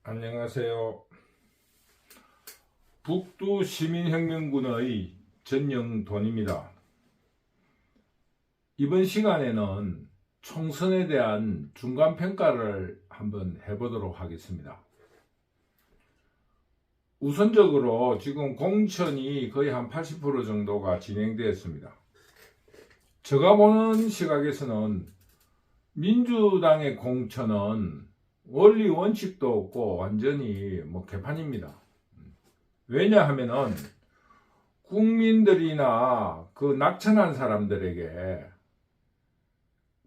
안녕하세요. 북두 시민혁명군의 전영돈입니다. 이번 시간에는 총선에 대한 중간평가를 한번 해보도록 하겠습니다. 우선적으로 지금 공천이 거의 한 80% 정도가 진행되었습니다. 제가 보는 시각에서는 민주당의 공천은 원리 원칙도 없고 완전히 개판입니다. 왜냐하면은 국민들이나 그 낙천한 사람들에게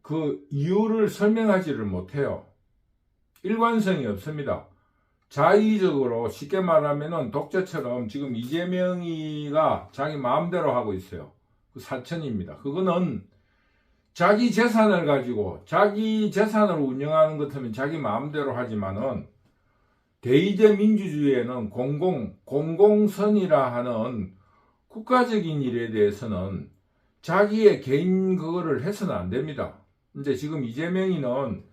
그 이유를 설명하지를 못해요. 일관성이 없습니다. 자의적으로, 쉽게 말하면은 독재처럼 지금 이재명이가 자기 마음대로 하고 있어요. 그 사천입니다. 그거는 자기 재산을 가지고 자기 재산을 운영하는 것 같으면 자기 마음대로 하지만은 대의제 민주주의에는 공공선이라 하는 국가적인 일에 대해서는 자기의 개인 그거를 해서는 안 됩니다. 이제 지금 이재명이는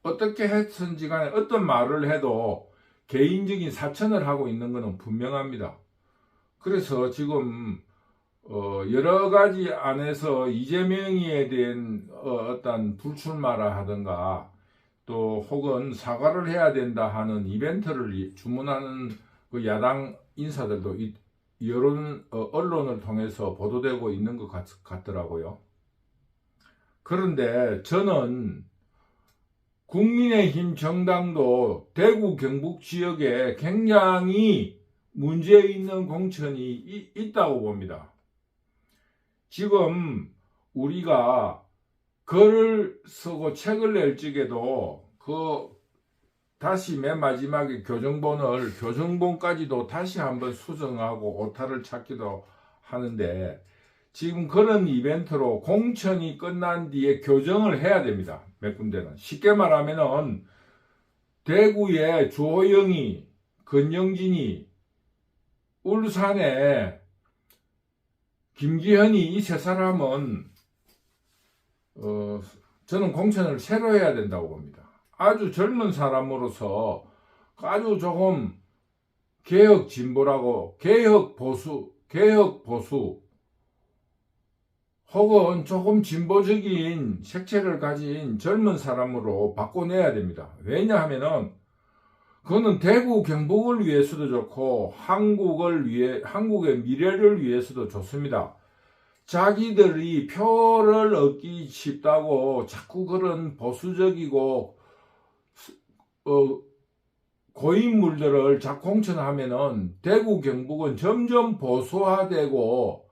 어떻게 했든지 간에 어떤 말을 해도 개인적인 사천을 하고 있는 것은 분명합니다. 그래서 지금 여러 가지 안에서 이재명이에 대한 어떤 불출마라 하든가 또 혹은 사과를 해야 된다 하는 이벤트를 주문하는 그 야당 인사들도 언론을 통해서 보도되고 있는 것 같더라고요. 그런데 저는 국민의힘 정당도 대구 경북 지역에 굉장히 문제 있는 공천이 있다고 봅니다. 지금 우리가 글을 쓰고 책을 낼 적에도 다시 맨 마지막에 교정본까지도 다시 한번 수정하고 오타를 찾기도 하는데, 지금 그런 이벤트로 공천이 끝난 뒤에 교정을 해야 됩니다. 몇 군데는. 쉽게 말하면은 대구에 주호영이, 권영진이, 울산에 김기현이, 이 세 사람은 저는 공천을 새로 해야 된다고 봅니다. 아주 젊은 사람으로서 아주 조금 개혁 진보라고, 개혁 보수 혹은 조금 진보적인 색채를 가진 젊은 사람으로 바꿔내야 됩니다. 왜냐하면은 그거는 대구 경북을 위해서도 좋고 한국의 미래를 위해서도 좋습니다. 자기들이 표를 얻기 쉽다고 자꾸 그런 보수적이고 고인물들을 자꾸 공천하면은 대구 경북은 점점 보수화되고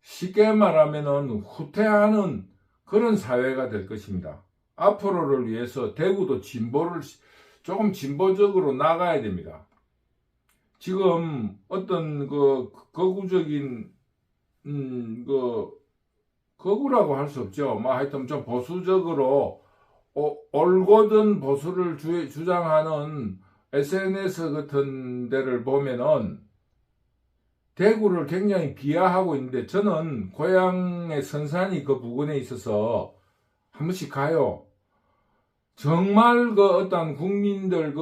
쉽게 말하면은 후퇴하는 그런 사회가 될 것입니다. 앞으로를 위해서 대구도 조금 진보적으로 나가야 됩니다. 지금 어떤 거구적인 거구라고 할 수 없죠. 하여튼 좀 보수적으로 올곧은 보수를 주장하는 SNS 같은 데를 보면은 대구를 굉장히 비하하고 있는데, 저는 고향의 선산이 그 부근에 있어서 한 번씩 가요. 정말 어떤 국민들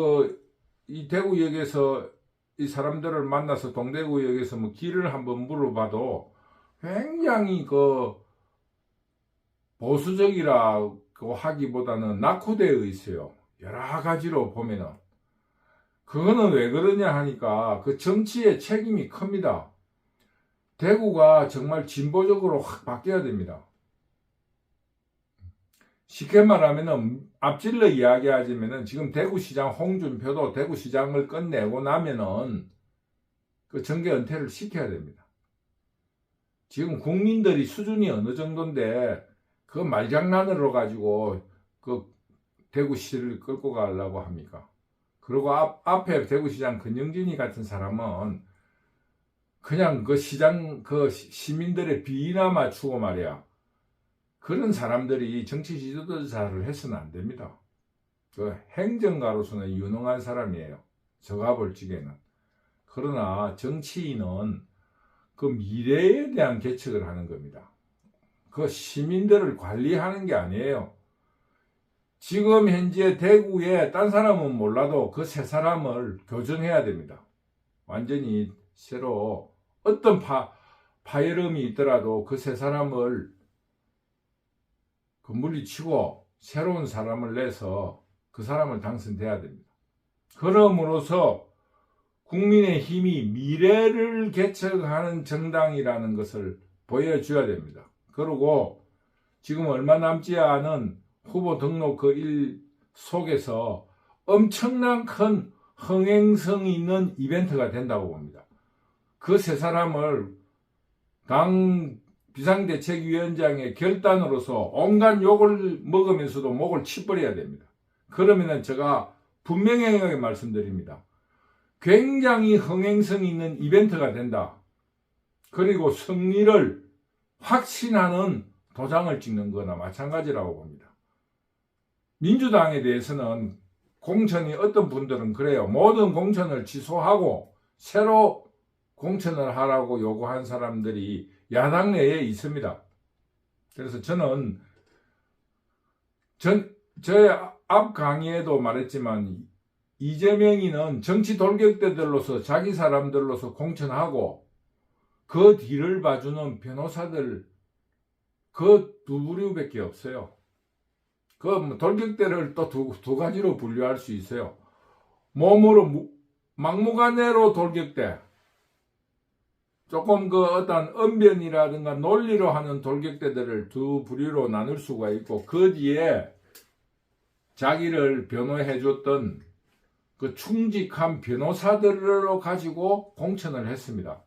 이 대구역에서 이 사람들을 만나서 동대구역에서 길을 한번 물어봐도 굉장히 보수적이라고 하기보다는 낙후되어 있어요. 여러 가지로 보면은. 그거는 왜 그러냐 하니까 그 정치의 책임이 큽니다. 대구가 정말 진보적으로 확 바뀌어야 됩니다. 쉽게 말하면은 앞질러 이야기하자면은 지금 대구시장 홍준표도 대구시장을 끝내고 나면은 그 정계 은퇴를 시켜야 됩니다. 지금 국민들이 수준이 어느 정도인데 그 말장난으로 가지고 대구시를 끌고 가려고 합니까? 그리고 앞에 대구시장 권영진이 같은 사람은 그냥 시민들의 비위나 맞추고 말이야. 그런 사람들이 정치 지도자를 해서는 안 됩니다. 행정가로서는 유능한 사람이에요. 제가 볼 적에는. 그러나 정치인은 그 미래에 대한 계책을 하는 겁니다. 그 시민들을 관리하는 게 아니에요. 지금 현재 대구에 딴 사람은 몰라도 그 세 사람을 교정해야 됩니다. 완전히 새로 어떤 파열음이 있더라도 그 세 사람을 물리치고 새로운 사람을 내서 그 사람을 당선돼야 됩니다. 그럼으로써 국민의힘이 미래를 개척하는 정당이라는 것을 보여줘야 됩니다. 그리고 지금 얼마 남지 않은 후보 등록 그 일 속에서 엄청난 큰 흥행성 있는 이벤트가 된다고 봅니다. 그 세 사람을 당 비상대책위원장의 결단으로서 온갖 욕을 먹으면서도 목을 치버려야 됩니다. 그러면은 제가 분명하게 말씀드립니다. 굉장히 흥행성 있는 이벤트가 된다. 그리고 승리를 확신하는 도장을 찍는 거나 마찬가지라고 봅니다. 민주당에 대해서는 공천이 어떤 분들은 그래요. 모든 공천을 취소하고 새로 공천을 하라고 요구한 사람들이 야당 내에 있습니다. 그래서 저는 저의 앞 강의에도 말했지만 이재명이는 정치 돌격대들로서 자기 사람들로서 공천하고 그 뒤를 봐주는 변호사들 그 두 부류밖에 없어요. 그 돌격대를 또 두 가지로 분류할 수 있어요. 몸으로 막무가내로 돌격대, 조금 그 어떤 언변이라든가 논리로 하는 돌격대들을 두 부류로 나눌 수가 있고, 그 뒤에 자기를 변호해줬던 그 충직한 변호사들로 가지고 공천을 했습니다.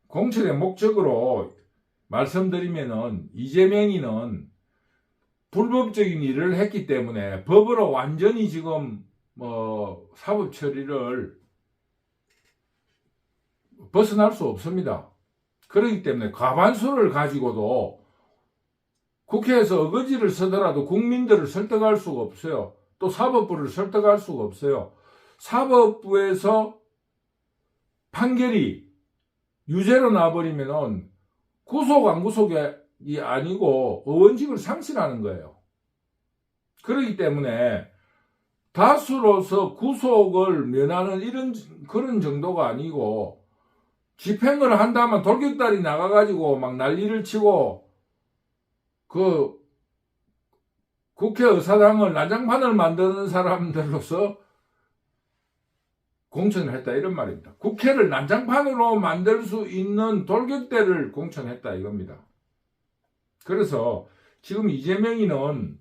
공천의 목적으로 말씀드리면은 이재명이는 불법적인 일을 했기 때문에 법으로 완전히 지금 사법 처리를 벗어날 수 없습니다. 그렇기 때문에 과반수를 가지고도 국회에서 어거지를 쓰더라도 국민들을 설득할 수가 없어요. 또 사법부를 설득할 수가 없어요. 사법부에서 판결이 유죄로 나버리면은 구속 안 구속이 아니고 의원직을 상실하는 거예요. 그렇기 때문에 다수로서 구속을 면하는 그런 정도가 아니고, 집행을 한다면 돌격달이 나가가지고 막 난리를 치고 그 국회의사당을 난장판을 만드는 사람들로서 공천을 했다, 이런 말입니다. 국회를 난장판으로 만들 수 있는 돌격대를 공천했다, 이겁니다. 그래서 지금 이재명이는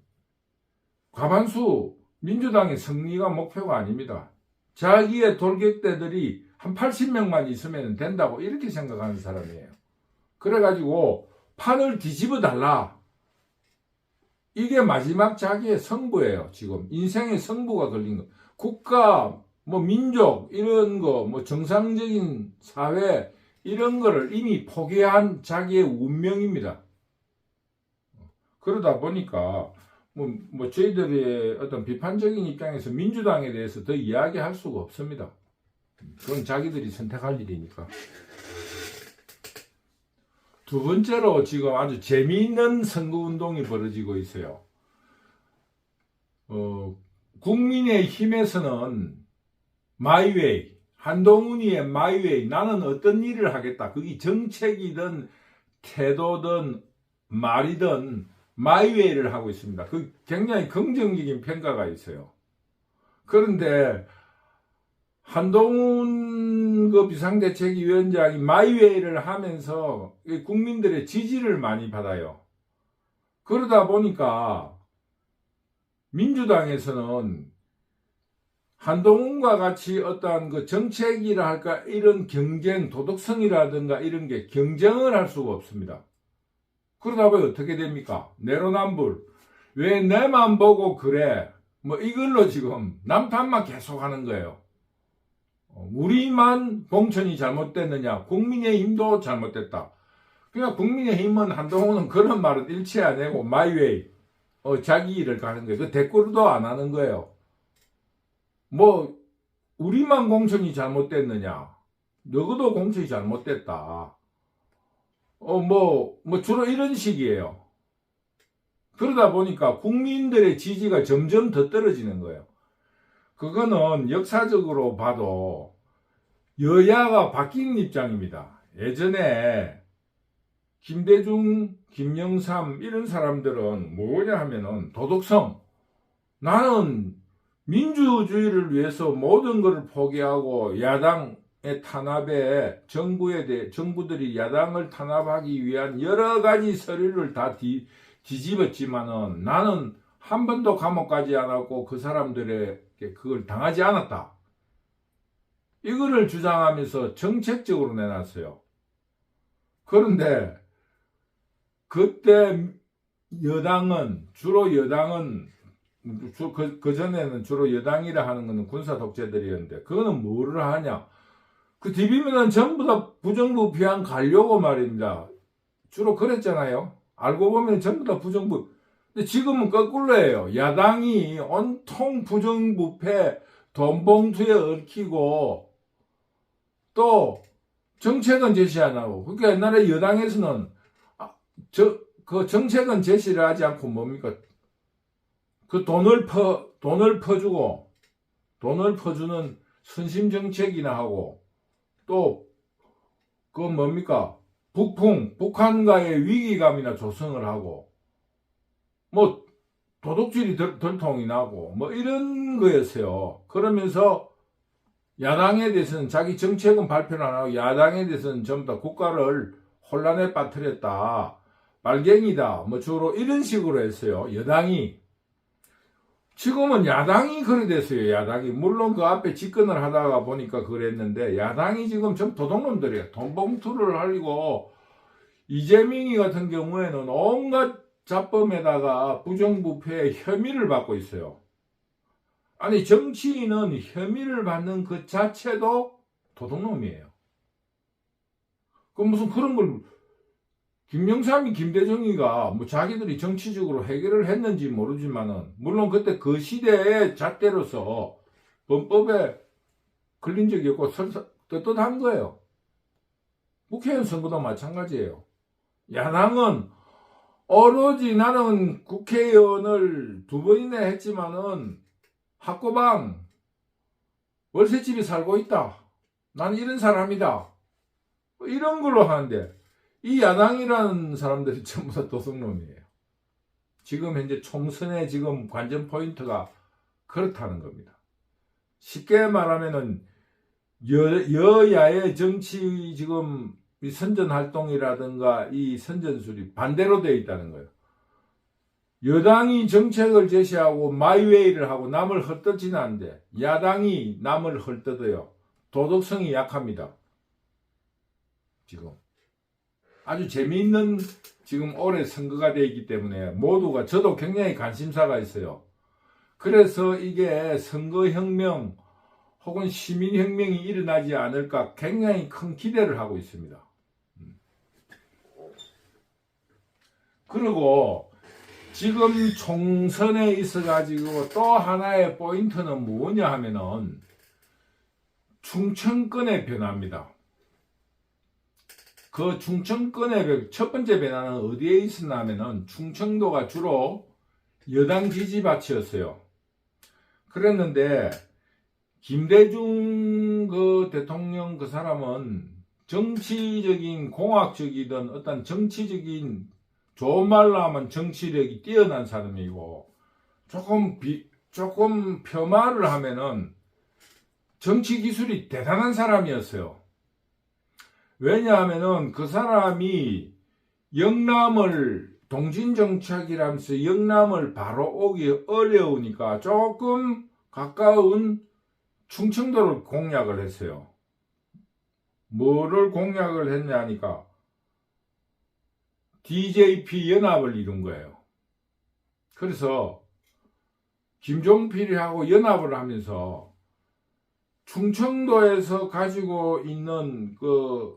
과반수 민주당의 승리가 목표가 아닙니다. 자기의 돌격대들이 한 80명만 있으면 된다고 이렇게 생각하는 사람이에요. 그래가지고 판을 뒤집어 달라. 이게 마지막 자기의 승부예요. 지금 인생의 승부가 걸린 거. 국가, 민족 이런 거, 정상적인 사회 이런 거를 이미 포기한 자기의 운명입니다. 그러다 보니까 저희들의 어떤 비판적인 입장에서 민주당에 대해서 더 이야기할 수가 없습니다. 그건 자기들이 선택할 일이니까. 두 번째로 지금 아주 재미있는 선거운동이 벌어지고 있어요. 국민의힘에서는 마이웨이, 한동훈이의 마이웨이, 나는 어떤 일을 하겠다. 그게 정책이든 태도든 말이든 마이웨이를 하고 있습니다. 그 굉장히 긍정적인 평가가 있어요. 그런데 한동훈 그 비상대책위원장이 마이웨이를 하면서 국민들의 지지를 많이 받아요. 그러다 보니까 민주당에서는 한동훈과 같이 어떠한 그 정책이라 할까, 이런 경쟁, 도덕성이라든가 이런 게 경쟁을 할 수가 없습니다. 그러다 보니 어떻게 됩니까? 내로남불. 왜 내만 보고 그래? 이걸로 지금 남탓만 계속 하는 거예요. 우리만 공천이 잘못됐느냐? 국민의힘도 잘못됐다. 그러니까 국민의힘은, 한동훈은 그런 말은 일체 안 하고 마이웨이, 자기 일을 가는 거예요. 그 댓글도 안 하는 거예요. 우리만 공천이 잘못됐느냐? 너희도 공천이 잘못됐다. 주로 이런 식이에요. 그러다 보니까 국민들의 지지가 점점 더 떨어지는 거예요. 그거는 역사적으로 봐도 여야가 바뀐 입장입니다. 예전에 김대중, 김영삼 이런 사람들은 뭐냐 하면은 도덕성, 나는 민주주의를 위해서 모든 것을 포기하고 야당의 탄압에 정부들이 야당을 탄압하기 위한 여러 가지 서류를 다 뒤집었지만은 나는 한 번도 감옥 가지 않았고 그 사람들에게 그걸 당하지 않았다. 이거를 주장하면서 정책적으로 내놨어요. 그런데 그때 그전에는 주로 여당이라 하는 것은 군사 독재들이었는데, 그거는 뭐를 하냐? 그 DB면은 전부 다 부정부 비한 가려고 말입니다. 주로 그랬잖아요. 알고 보면 전부 다 부정부. 근데 지금은 거꾸로예요. 야당이 온통 부정부패, 돈봉투에 얽히고, 또 정책은 제시 안 하고. 그러니까 옛날에 여당에서는 그 정책은 제시를 하지 않고 뭡니까? 그 돈을 퍼주는 선심 정책이나 하고, 또 그 뭡니까? 북한과의 위기감이나 조성을 하고, 뭐 도둑질이 덜통이 나고 뭐 이런 거였어요. 그러면서 야당에 대해서는 자기 정책은 발표를 안 하고 야당에 대해서는 전부 다 국가를 혼란에 빠뜨렸다, 말갱이다, 뭐 주로 이런 식으로 했어요. 여당이. 지금은 야당이 그래 됐어요. 야당이. 물론 그 앞에 집권을 하다가 보니까 그랬는데, 야당이 지금 전 도둑놈들이에요. 돈봉투를 하려고, 이재명이 같은 경우에는 온갖 잡범에다가 부정부패의 혐의를 받고 있어요. 아니, 정치인은 혐의를 받는 그 자체도 도둑놈이에요. 그럼 무슨 그런 걸, 김영삼이 김대중이가 뭐 자기들이 정치적으로 해결을 했는지 모르지만은, 물론 그때 그 시대의 잣대로서 범법에 걸린 적이 없고 떳떳한 거예요. 국회의원 선거도 마찬가지예요. 야당은 오로지 나는 국회의원을 2번이나 했지만은 학고방 월세집에 살고 있다, 나는 이런 사람이다, 이런 걸로 하는데, 이 야당이라는 사람들이 전부 다 도둑놈이에요. 지금 현재 총선의 지금 관전 포인트가 그렇다는 겁니다. 쉽게 말하면은 여야의 정치 지금 이 선전 활동이라든가 이 선전술이 반대로 되어 있다는 거예요. 여당이 정책을 제시하고 마이웨이를 하고 남을 헐뜯지는 않는데, 야당이 남을 헐뜯어요. 도덕성이 약합니다. 지금 아주 재미있는 지금 올해 선거가 되어 있기 때문에 모두가, 저도 굉장히 관심사가 있어요. 그래서 이게 선거혁명 혹은 시민혁명이 일어나지 않을까 굉장히 큰 기대를 하고 있습니다. 그리고 지금 총선에 있어가지고 또 하나의 포인트는 뭐냐 하면은 충청권의 변화입니다. 그 충청권의 첫 번째 변화는 어디에 있었냐면은 충청도가 주로 여당 지지밭이었어요. 그랬는데 김대중 그 대통령 그 사람은 정치적인 공학적이든 어떤 정치적인, 좋은 말로 하면 정치력이 뛰어난 사람이고, 조금 폄하를 하면은 정치 기술이 대단한 사람이었어요. 왜냐하면은 그 사람이 영남을 동진정착이라면서 영남을 바로 오기 어려우니까 조금 가까운 충청도를 공략을 했어요. 뭐를 공략을 했냐니까 DJP 연합을 이룬 거예요. 그래서 김종필이하고 연합을 하면서 충청도에서 가지고 있는 그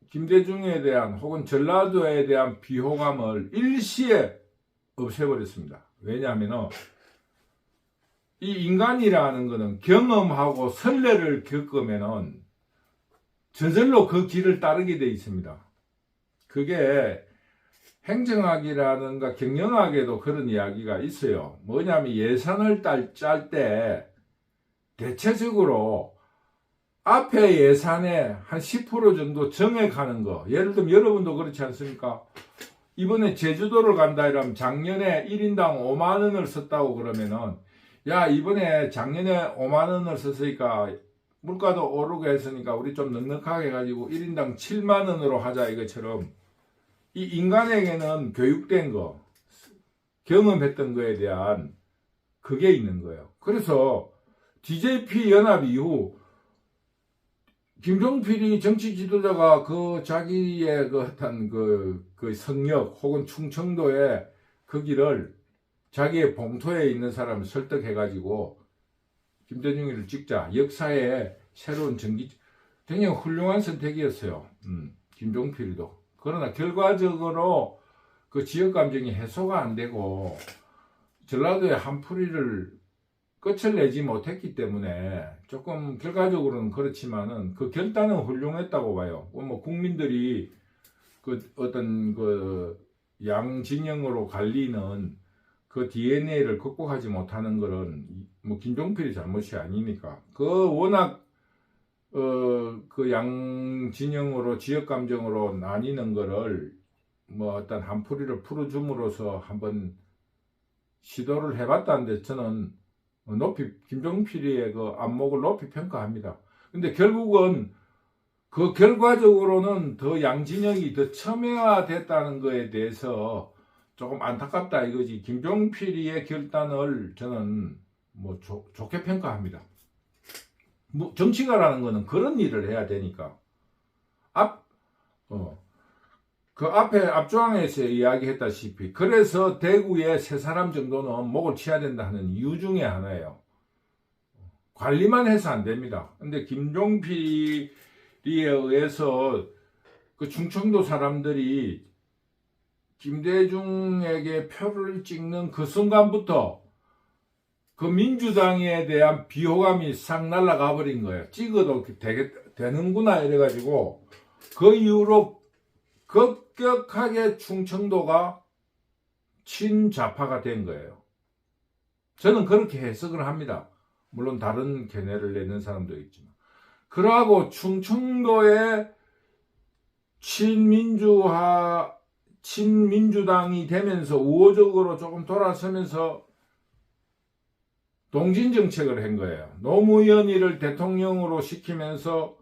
김대중에 대한 혹은 전라도에 대한 비호감을 일시에 없애버렸습니다. 왜냐하면 이 인간이라는 것은 경험하고 선례를 겪으면은 저절로 그 길을 따르게 돼 있습니다. 그게 행정학이라든가 경영학에도 그런 이야기가 있어요. 뭐냐면 예산을 짤 때 대체적으로 앞에 예산의 한 10% 정도 정액하는 거. 예를 들면 여러분도 그렇지 않습니까? 이번에 제주도를 간다 이러면 작년에 1인당 5만 원을 썼다고 그러면은 야 이번에 작년에 5만 원을 썼으니까 물가도 오르고 했으니까 우리 좀 넉넉하게 해가지고 1인당 7만 원으로 하자 이것처럼 이 인간에게는 교육된 거 경험했던 거에 대한 그게 있는 거예요. 그래서 DJP 연합 이후 김종필이 정치 지도자가 그 자기의 그 어떤 그 성역 혹은 충청도의 그 길을 자기의 봉토에 있는 사람을 설득해가지고 김대중이를 찍자. 역사의 새로운 전기, 굉장히 훌륭한 선택이었어요. 김종필이도. 그러나 결과적으로 그 지역 감정이 해소가 안 되고 전라도의 한풀이를 끝을 내지 못했기 때문에 조금 결과적으로는 그렇지만은 그 결단은 훌륭했다고 봐요. 뭐 국민들이 그 어떤 그 양진영으로 갈리는 그 DNA를 극복하지 못하는 거는 뭐 김종필이 잘못이 아니니까. 그 워낙 그 양진영으로 지역 감정으로 나뉘는 거를 뭐 어떤 한풀이를 풀어줌으로써 한번 시도를 해봤다는데 저는 높이 김종필의 그 안목을 높이 평가합니다. 근데 결국은 그 결과적으로는 더 양진영이 더 첨예화됐다는 거에 대해서 조금 안타깝다 이거지. 김종필의 결단을 저는 뭐 좋게 평가합니다. 뭐 정치가라는 거는 그런 일을 해야 되니까. 그 앞에 앞조항에서 이야기했다시피 그래서 대구에 세 사람 정도는 목을 치야 된다 하는 이유 중에 하나예요. 관리만 해서 안 됩니다. 근데 김종필에 의해서 그 충청도 사람들이 김대중에게 표를 찍는 그 순간부터 그 민주당에 대한 비호감이 싹 날아가 버린 거예요. 찍어도 되는구나 이래가지고 그 이후로 급격하게 충청도가 친좌파가 된 거예요. 저는 그렇게 해석을 합니다. 물론 다른 견해를 내는 사람도 있지만. 그러고 충청도의 친민주당이 되면서 우호적으로 조금 돌아서면서 동진정책을 한 거예요. 노무현이를 대통령으로 시키면서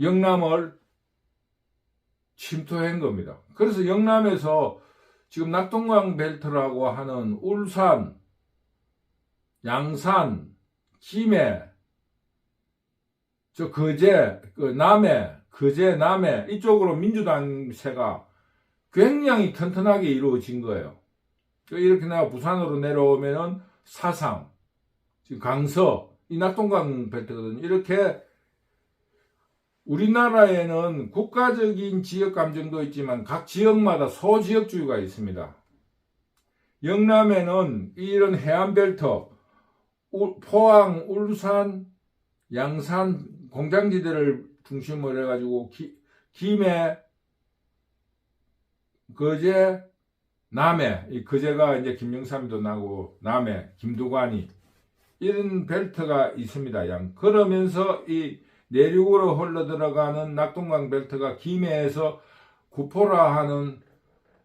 영남을 침투한 겁니다. 그래서 영남에서 지금 낙동강 벨트라고 하는 울산, 양산, 김해, 남해 이쪽으로 민주당세가 굉장히 튼튼하게 이루어진 거예요. 이렇게 내가 부산으로 내려오면은 사상, 지금 강서, 이 낙동강 벨트거든요. 이렇게 우리나라에는 국가적인 지역 감정도 있지만 각 지역마다 소지역주의가 있습니다. 영남에는 이런 해안벨트, 포항, 울산, 양산 공장지대를 중심으로 해가지고 김해, 거제, 남해, 이 거제가 이제 김영삼도 나고 남해, 김두관이 이런 벨트가 있습니다. 그러면서 이 내륙으로 흘러 들어가는 낙동강 벨트가 김해에서 구포라 하는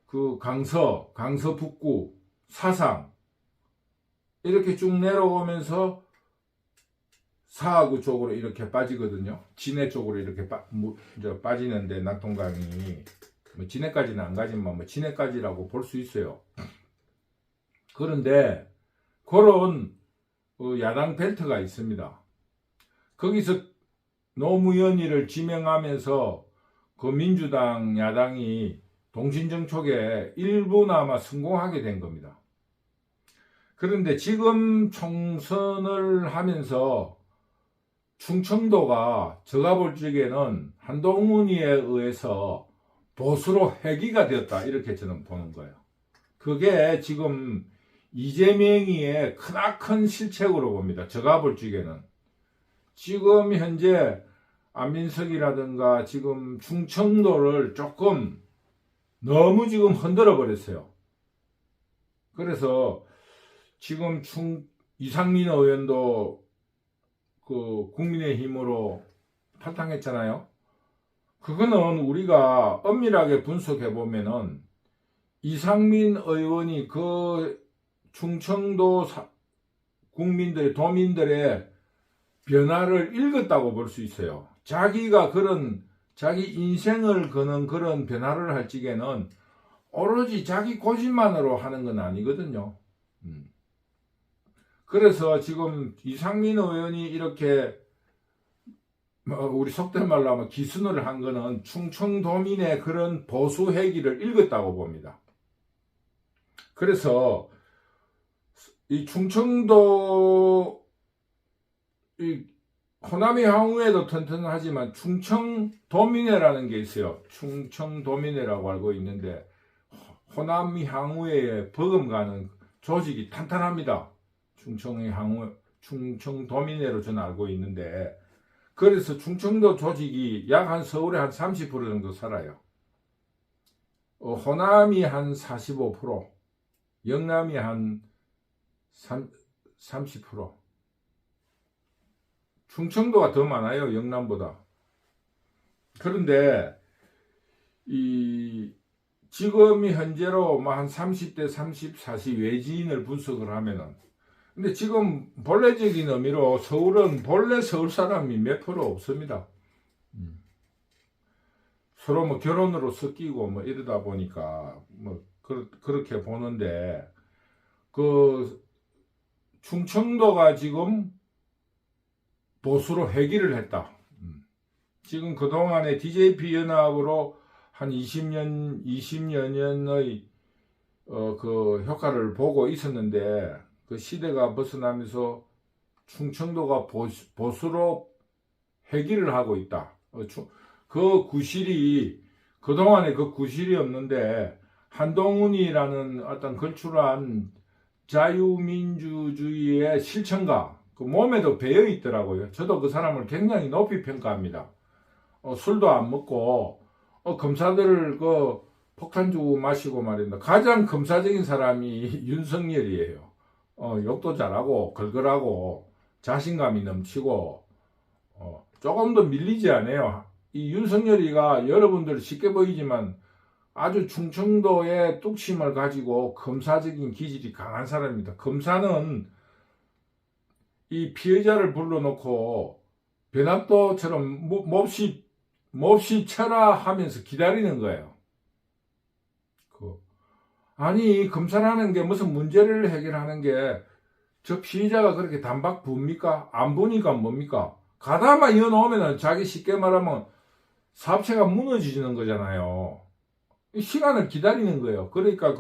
그 강서 북구, 사상 이렇게 쭉 내려오면서 사하구 쪽으로 이렇게 빠지거든요. 진해 쪽으로 이렇게 빠지는데 낙동강이 뭐 진해까지는 안 가지만 뭐 진해까지라고 볼 수 있어요. 그런데 그런 야당 벨트가 있습니다. 거기서 노무현이를 지명하면서 그 민주당 야당이 동신정촉에 일부나마 성공하게 된 겁니다. 그런데 지금 총선을 하면서 충청도가 제가 볼 적에는 한동훈이에 의해서 보수로 회귀가 되었다 이렇게 저는 보는 거예요. 그게 지금 이재명이의 크나큰 실책으로 봅니다. 제가 볼 적에는 지금 현재 안민석이라든가 지금 충청도를 조금 너무 지금 흔들어 버렸어요. 그래서 지금 이상민 의원도 그 국민의힘으로 탈당했잖아요. 그거는 우리가 엄밀하게 분석해 보면은 이상민 의원이 그 충청도 국민들의 도민들의 변화를 읽었다고 볼 수 있어요. 자기가 자기 인생을 거는 그런 변화를 할 적에는 오로지 자기 고집만으로 하는 건 아니거든요. 그래서 지금 이상민 의원이 이렇게 우리 속된 말로 하면 기순을 한 거는 충청도민의 그런 보수 회기를 읽었다고 봅니다. 그래서 이 충청도 호남의 향후에도 튼튼하지만 충청도민회라는 게 있어요. 충청도민회라고 알고 있는데 호남 향후에 버금가는 조직이 탄탄합니다. 충청도민회로 저는 알고 있는데, 그래서 충청도 조직이 약 한 서울에 한 30% 정도 살아요. 호남이 한 45%, 영남이 한 30%. 충청도가 더 많아요, 영남보다. 그런데 지금이 현재로 한 30대, 30, 40 외지인을 분석을 하면은, 근데 지금 본래적인 의미로 서울은 본래 서울 사람이 몇 프로 없습니다. 서로 뭐 결혼으로 섞이고 뭐 이러다 보니까 뭐 그렇게 보는데, 그 충청도가 지금 보수로 회귀를 했다. 지금 그동안에 DJP 연합으로 한 20여 년의 그 효과를 보고 있었는데, 그 시대가 벗어나면서 충청도가 보수로 회귀를 하고 있다. 그 구실이, 그동안에 그 구실이 없는데, 한동훈이라는 어떤 걸출한 자유민주주의의 실천가, 그 몸에도 배어 있더라고요. 저도 그 사람을 굉장히 높이 평가합니다. 술도 안 먹고, 검사들을 그 폭탄 주고 마시고 말입니다. 가장 검사적인 사람이 윤석열이에요. 욕도 잘하고, 걸걸하고, 자신감이 넘치고, 조금도 밀리지 않아요. 이 윤석열이가 여러분들 쉽게 보이지만 아주 충청도의 뚝심을 가지고 검사적인 기질이 강한 사람입니다. 검사는 이 피해자를 불러놓고 변압도처럼 몹시 쳐라 하면서 기다리는 거예요. 아니, 검사라는 게 무슨 문제를 해결하는 게 저 피해자가 그렇게 단박 부습니까? 안 부니까 뭡니까? 가다만 이어놓으면 자기 쉽게 말하면 사업체가 무너지는 거잖아요. 시간을 기다리는 거예요. 그러니까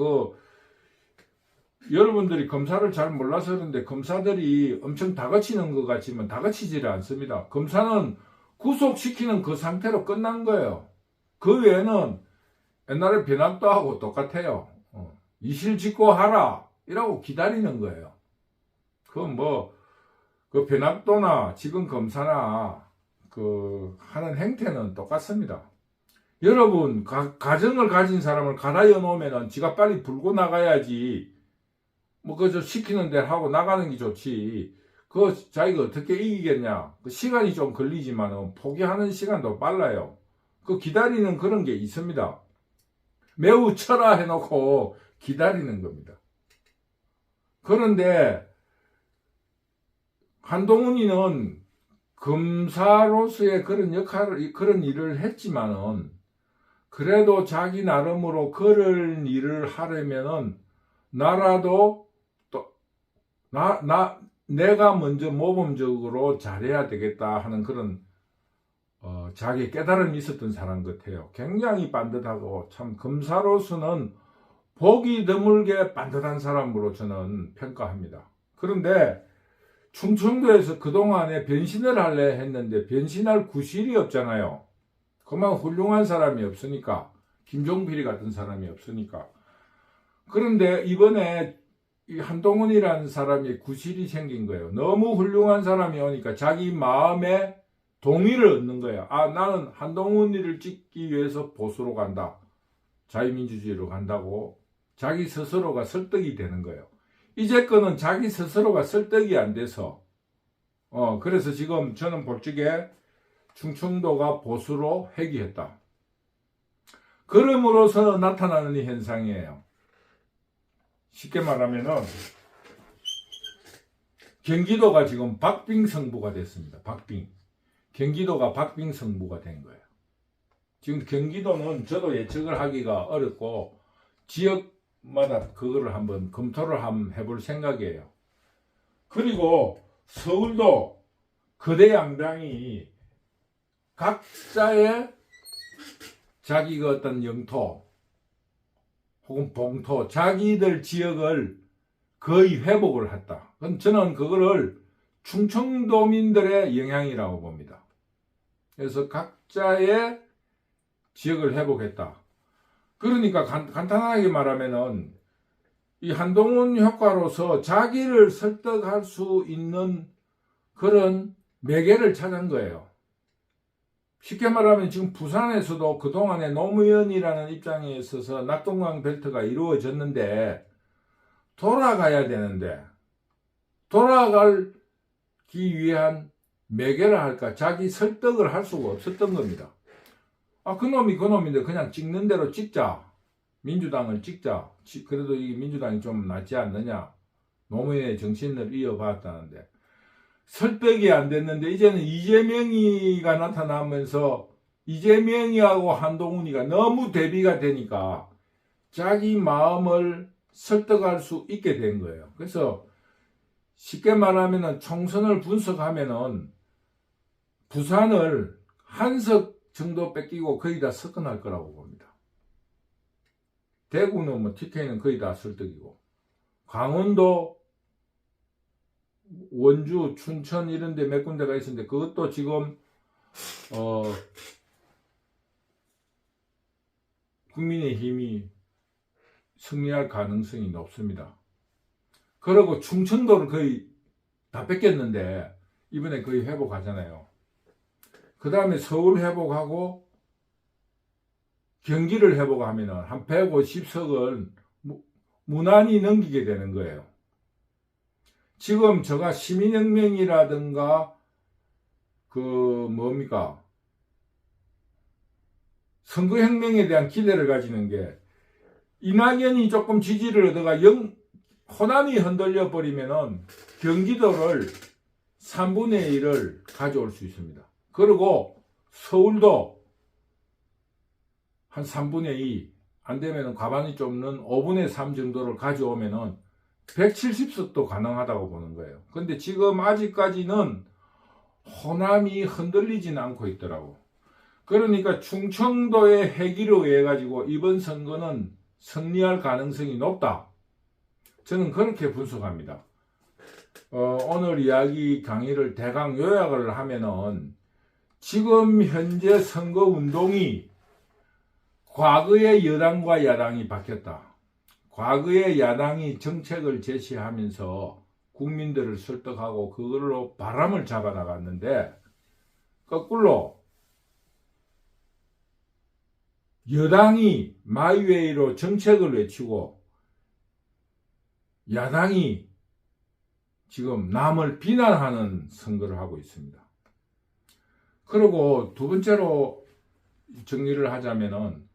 여러분들이 검사를 잘 몰라서 그런데 검사들이 엄청 다그치는 것 같지만 다그치지를 않습니다. 검사는 구속시키는 그 상태로 끝난 거예요. 그 외에는 옛날에 변압도 하고 똑같아요. 이실직고 하라 이라고 기다리는 거예요. 그 변압도나 지금 검사나 하는 행태는 똑같습니다. 여러분, 가정을 가진 사람을 가다여 놓으면은 지가 빨리 불고 나가야지. 그저 시키는 대로 하고 나가는 게 좋지. 자기가 어떻게 이기겠냐. 시간이 좀 걸리지만은 포기하는 시간도 빨라요. 기다리는 그런 게 있습니다. 매우 쳐라 해놓고 기다리는 겁니다. 그런데 한동훈이는 검사로서의 그런 일을 했지만은 그래도 자기 나름으로 그런 일을 하려면은 나라도 내가 먼저 모범적으로 잘해야 되겠다 하는 그런 자기 깨달음이 있었던 사람 같아요. 굉장히 반듯하고 참 검사로서는 보기 드물게 반듯한 사람으로 저는 평가합니다. 그런데 충청도에서 그동안에 변신을 하려 했는데 변신할 구실이 없잖아요. 그만 훌륭한 사람이 없으니까, 김종필이 같은 사람이 없으니까. 그런데 이번에 이 한동훈이라는 사람이 구실이 생긴 거예요. 너무 훌륭한 사람이 오니까 자기 마음에 동의를 얻는 거예요. 나는 한동훈이를 찍기 위해서 보수로 간다. 자유민주주의로 간다고 자기 스스로가 설득이 되는 거예요. 이제 거는 자기 스스로가 설득이 안 돼서 그래서 지금 저는 볼 적에 충청도가 보수로 회귀했다. 그럼으로써 나타나는 이 현상이에요. 쉽게 말하면은 경기도가 지금 박빙성부가 됐습니다. 경기도가 박빙성부가 된 거예요. 지금 경기도는 저도 예측을 하기가 어렵고 지역마다 그거를 한번 검토를 한번 해볼 생각이에요. 그리고 서울도 거대 양당이 각자의 자기가 어떤 영토 혹은 봉토, 자기들 지역을 거의 회복을 했다. 그럼 저는 그거를 충청도민들의 영향이라고 봅니다. 그래서 각자의 지역을 회복했다. 그러니까 간단하게 말하면은 이 한동훈 효과로서 자기를 설득할 수 있는 그런 매개를 찾은 거예요. 쉽게 말하면 지금 부산에서도 그동안에 노무현이라는 입장에 있어서 낙동강 벨트가 이루어졌는데 돌아가야 되는데 돌아가기 위한 매개를 할까 자기 설득을 할 수가 없었던 겁니다. 그놈인데 그냥 찍는 대로 찍자. 민주당을 찍자. 그래도 이 민주당이 좀 낫지 않느냐. 노무현의 정신을 이어받았다는데 설득이 안 됐는데 이제는 이재명이가 나타나면서 이재명이하고 한동훈이가 너무 대비가 되니까 자기 마음을 설득할 수 있게 된 거예요. 그래서 쉽게 말하면 총선을 분석하면은 부산을 한석 정도 뺏기고 거의 다 석권할 거라고 봅니다. 대구는 뭐 TK는 거의 다 설득이고 강원도 원주, 춘천 이런 데 몇 군데가 있었는데 그것도 지금 국민의힘이 승리할 가능성이 높습니다. 그리고 충청도를 거의 다 뺏겼는데 이번에 거의 회복하잖아요. 그 다음에 서울 회복하고 경기를 회복하면 한 150석을 무난히 넘기게 되는 거예요. 지금 제가 시민혁명이라든가 선거혁명에 대한 기대를 가지는 게 이낙연이 조금 지지를 얻어가 호남이 흔들려 버리면은 경기도를 3분의 1을 가져올 수 있습니다. 그리고 서울도 한 3분의 2, 안 되면은 과반이 좁는 5분의 3 정도를 가져오면은 170석도 가능하다고 보는 거예요. 근데 지금 아직까지는 호남이 흔들리진 않고 있더라고. 그러니까 충청도의 회기로 의해 가지고 이번 선거는 승리할 가능성이 높다. 저는 그렇게 분석합니다. 오늘 이야기 강의를 대강 요약을 하면은 지금 현재 선거 운동이 과거의 여당과 야당이 바뀌었다. 과거의 야당이 정책을 제시하면서 국민들을 설득하고 그걸로 바람을 잡아 나갔는데 거꾸로 여당이 마이웨이로 정책을 외치고 야당이 지금 남을 비난하는 선거를 하고 있습니다. 그리고 두 번째로 정리를 하자면은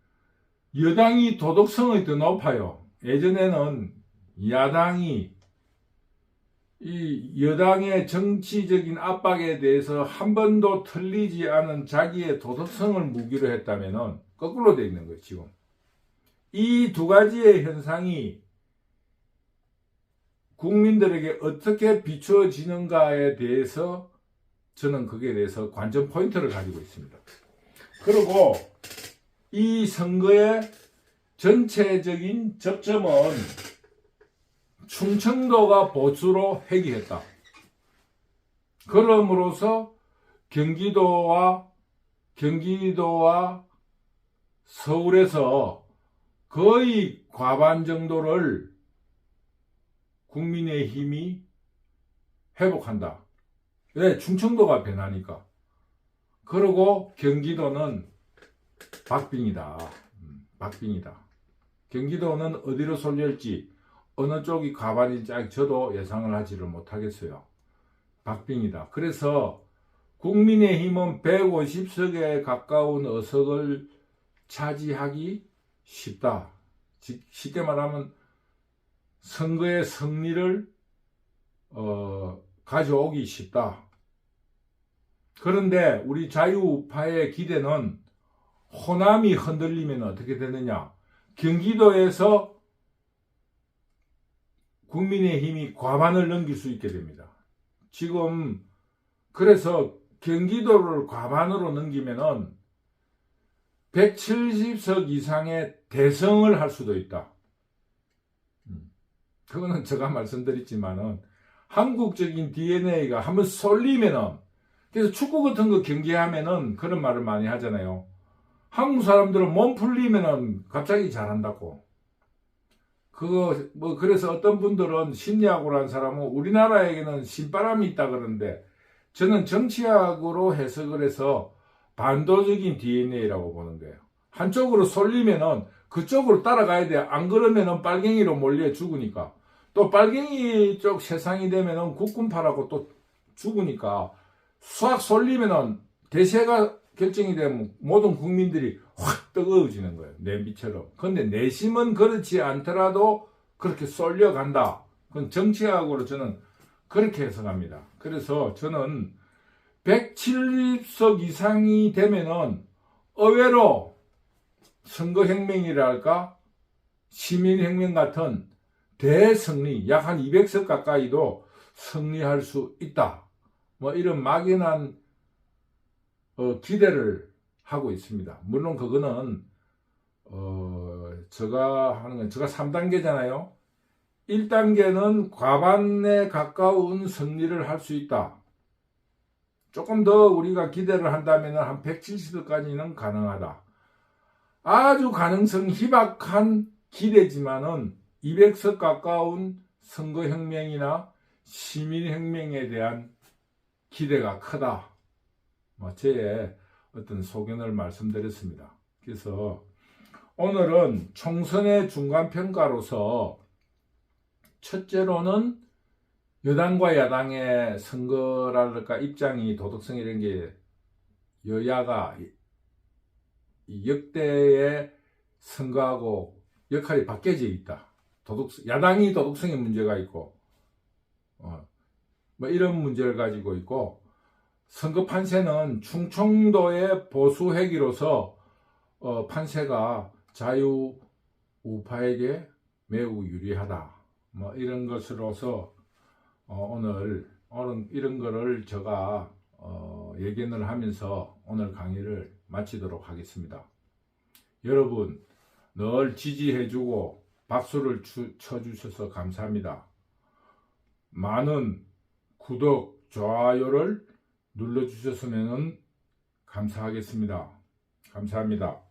여당이 도덕성이 더 높아요. 예전에는 야당이 이 여당의 정치적인 압박에 대해서 한 번도 틀리지 않은 자기의 도덕성을 무기로 했다면은 거꾸로 되어 있는 거예요, 지금. 이 두 가지의 현상이 국민들에게 어떻게 비추어지는가에 대해서 저는 거기에 대해서 관전 포인트를 가지고 있습니다. 그리고 이 선거의 전체적인 접점은 충청도가 보수로 회귀했다. 그럼으로써 경기도와 서울에서 거의 과반 정도를 국민의힘이 회복한다. 왜? 충청도가 변하니까. 그리고 경기도는 박빙이다. 박빙이다. 경기도는 어디로 쏠릴지 어느 쪽이 과반인지 저도 예상을 하지를 못하겠어요. 박빙이다. 그래서 국민의힘은 150석에 가까운 의석을 차지하기 쉽다. 쉽게 말하면 선거의 승리를 가져오기 쉽다. 그런데 우리 자유우파의 기대는 호남이 흔들리면 어떻게 되느냐. 경기도에서 국민의힘이 과반을 넘길 수 있게 됩니다. 지금 그래서 경기도를 과반으로 넘기면은 170석 이상의 대성을 할 수도 있다. 그거는 제가 말씀드렸지만은 한국적인 DNA가 한번 쏠리면은, 그래서 축구 같은 거 경기하면은 그런 말을 많이 하잖아요. 한국 사람들은 몸 풀리면은 갑자기 잘한다고. 그래서 어떤 분들은 심리학으로 한 사람은 우리나라에게는 신바람이 있다 그러는데, 저는 정치학으로 해석을 해서 반도적인 DNA라고 보는 거예요. 한쪽으로 쏠리면은 그쪽으로 따라가야 돼. 안 그러면은 빨갱이로 몰려 죽으니까. 또 빨갱이 쪽 세상이 되면은 국군파라고 또 죽으니까, 수학 쏠리면은 대세가 결정이 되면 모든 국민들이 확 뜨거워지는 거예요. 냄비처럼. 근데 내심은 그렇지 않더라도 그렇게 쏠려간다. 그건 정치학으로 저는 그렇게 해석합니다. 그래서 저는 170석 이상이 되면은 의외로 선거혁명이랄까 시민혁명 같은 대승리, 약 한 200석 가까이도 승리할 수 있다. 이런 막연한 기대를 하고 있습니다. 물론 그거는 제가 하는 건, 제가 3단계잖아요. 1단계는 과반에 가까운 승리를 할 수 있다. 조금 더 우리가 기대를 한다면 한 170석까지는 가능하다. 아주 가능성 희박한 기대지만은 200석 가까운 선거혁명이나 시민혁명에 대한 기대가 크다. 제 어떤 소견을 말씀드렸습니다. 그래서 오늘은 총선의 중간평가로서 첫째로는 여당과 야당의 선거랄까 입장이, 도덕성 이런 게 여야가 역대의 선거하고 역할이 바뀌어져 있다. 야당이 도덕성의 문제가 있고 이런 문제를 가지고 있고, 선거 판세는 충청도의 보수 회기로서 판세가 자유우파에게 매우 유리하다. 이런 것으로서 오늘 이런 거를 제가 예견을 하면서 오늘 강의를 마치도록 하겠습니다. 여러분 늘 지지해주고 박수를 쳐주셔서 감사합니다. 많은 구독, 좋아요를 눌러주셨으면 감사하겠습니다. 감사합니다.